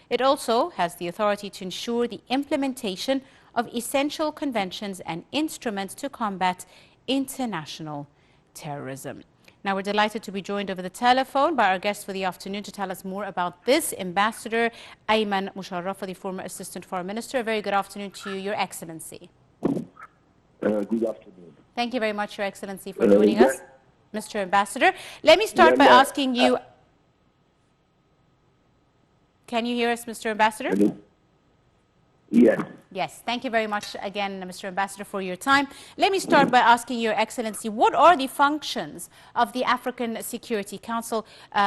It also has the authority to ensure the implementation of essential conventions and instruments to combat international terrorism. Now, we're delighted to be joined over the telephone by our guest for the afternoon to tell us more about this, Ambassador Ayman Musharraf, the former Assistant Foreign Minister. A very good afternoon to you, Your Excellency. Good afternoon. Thank you very much, Your Excellency, for joining us, Mr. Ambassador. Let me start by asking you... Can you hear us, Mr. Ambassador? Hello? Yes. Yes, thank you very much again, Mr. Ambassador, for your time. Let me start by asking Your Excellency, what are the functions of the African Security Council,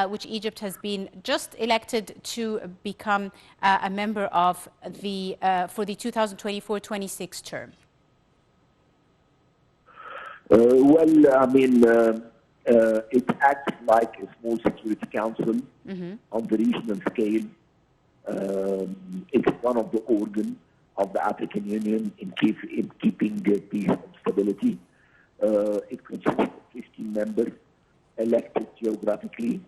which Egypt has been just elected to become a member of for the 2024-26 term? It acts like a small security council on the regional scale. It's one of the organs of the African Union in keeping peace and stability. It consists of 15 members elected geographically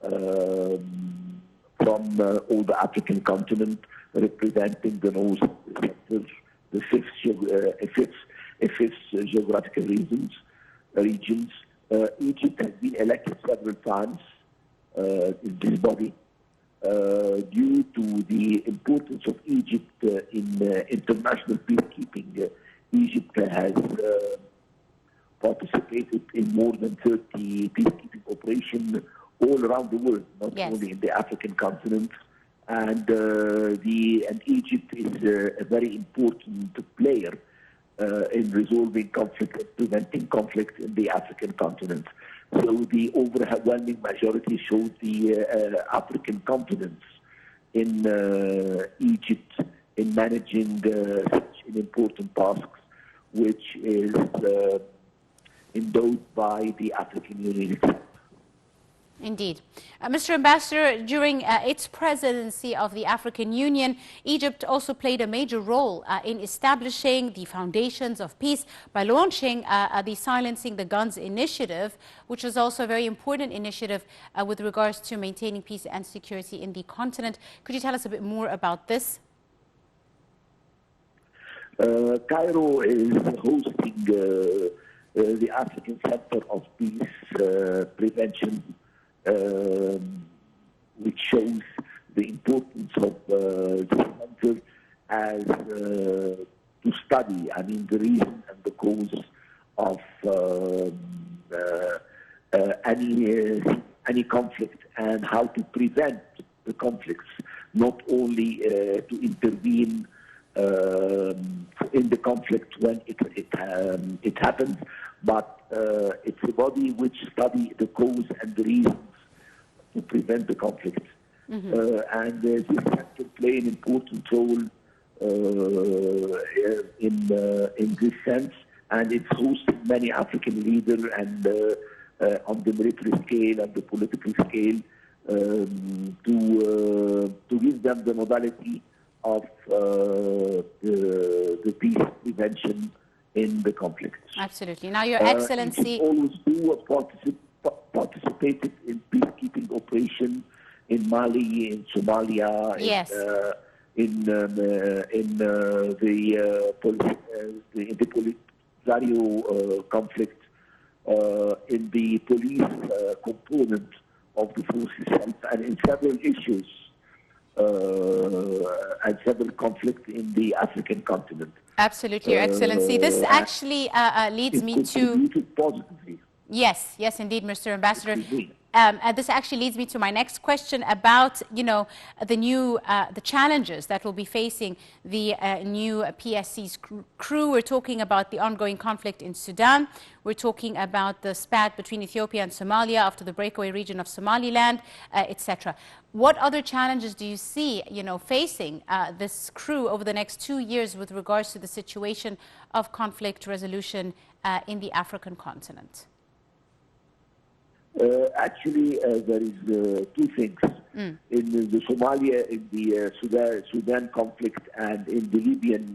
from all the African continent, representing the north, the fifth geographical regions. Egypt has been elected several times in this body. Due to the importance of Egypt in international peacekeeping, Egypt has participated in more than 30 peacekeeping operations all around the world, not only in the African continent. And Egypt is a very important player in resolving conflict and preventing conflict in the African continent. So the overwhelming majority shows the African continent in Egypt in managing such an important task, which is endowed by the African Union itself. Indeed. Mr. Ambassador, during its presidency of the African Union, Egypt also played a major role in establishing the foundations of peace by launching the Silencing the Guns initiative, which was also a very important initiative with regards to maintaining peace and security in the continent. Could you tell us a bit more about this? Cairo is hosting the African Center of Peace Prevention, which shows the importance of this center as to study, the reason and the cause of any conflict and how to prevent the conflicts, not only to intervene in the conflict when it happens, but it's a body which studies the cause and the reasons to prevent the conflict. And this center play an important role in this sense, and it's hosting many African leaders and on the military scale and the political scale to give them the modality of the peace prevention in the conflict. Absolutely. Now, Your Excellency... participated in peacekeeping operations in Mali, in Somalia, in the Polisario conflict, in the police component of the forces, and in several issues and several conflicts in the African continent. Absolutely, Your Excellency. This actually leads me to... positively. Yes, indeed, Mr. Ambassador. This actually leads me to my next question about, the challenges that will be facing the new PSC's crew. We're talking about the ongoing conflict in Sudan. We're talking about the spat between Ethiopia and Somalia after the breakaway region of Somaliland, etc. What other challenges do you see, facing this crew over the next 2 years with regards to the situation of conflict resolution in the African continent? Actually, there is two things. In the Sudan conflict and in the Libyan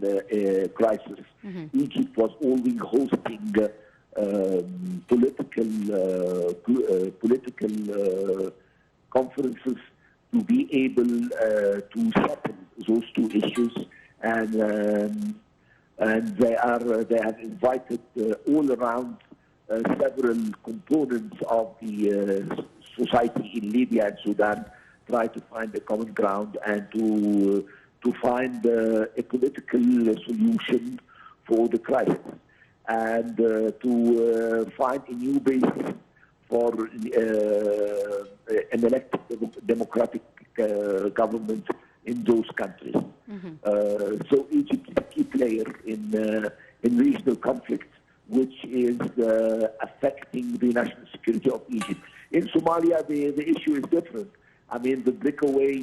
crisis. Egypt was always hosting political conferences to be able to settle those two issues, and they have invited all around several components of the society in Libya and Sudan, try to find a common ground and to find a political solution for the crisis, and to find a new basis for an elected democratic government in those countries. So Egypt is a key player in regional conflict, which is affecting the national security of Egypt. In Somalia, the issue is different. I mean, the breakaway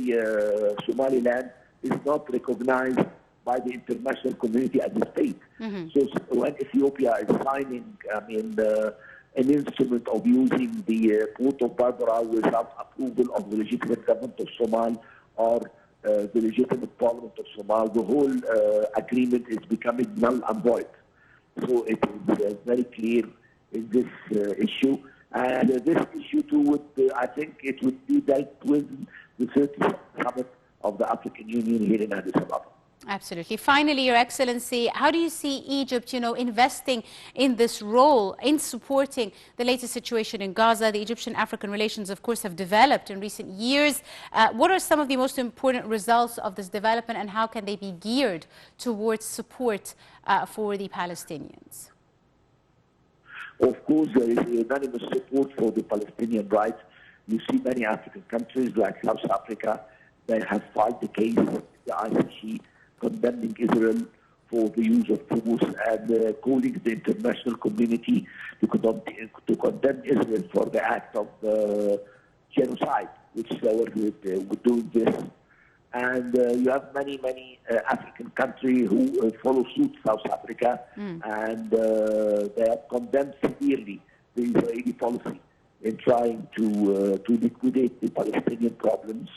Somaliland is not recognized by the international community as a state. So when Ethiopia is signing, an instrument of using the Port of Barbara without approval of the legitimate government of Somal or the legitimate parliament of Somal, the whole agreement is becoming null and void. So it is very clear in this issue. And this issue too I think it would be dealt with the 30th summit of the African Union here in Addis Ababa. Absolutely. Finally, Your Excellency, how do you see Egypt, investing in this role in supporting the latest situation in Gaza? The Egyptian-African relations, of course, have developed in recent years. What are some of the most important results of this development, and how can they be geared towards support for the Palestinians? Of course, there is unanimous support for the Palestinian rights. You see many African countries like South Africa, they have filed the case with the ICC condemning Israel for the use of force and calling the international community to condemn Israel for the act of genocide, which they were doing this. And you have many African countries who follow suit, South Africa, and they have condemned severely the Israeli policy in trying to liquidate the Palestinian problems,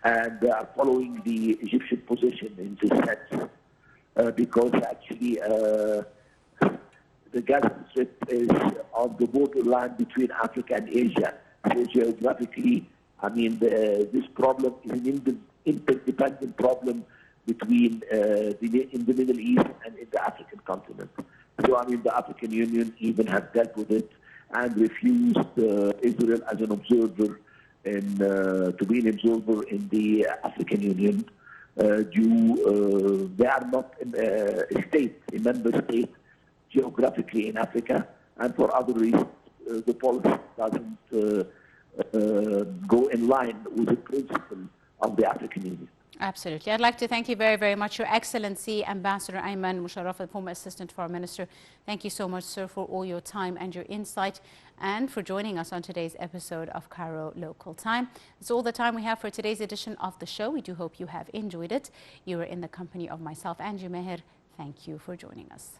and they are following the Egyptian position in this sense, because actually the Gaza Strip is on the borderline between Africa and Asia. So geographically, this problem is an interdependent problem between in the Middle East and in the African continent. So the African Union even have dealt with it and refused Israel as an observer to be an observer in the African Union. They are not a member state geographically in Africa, and for other reasons the policy doesn't go in line with the principle of the African Union. Absolutely. I'd like to thank you very, very much, Your Excellency, Ambassador Ayman Musharraf, the former Assistant Foreign Minister. Thank you so much, sir, for all your time and your insight, and for joining us on today's episode of Cairo Local Time. That's all the time we have for today's edition of the show. We do hope you have enjoyed it. You were in the company of myself, Angie Meher. Thank you for joining us.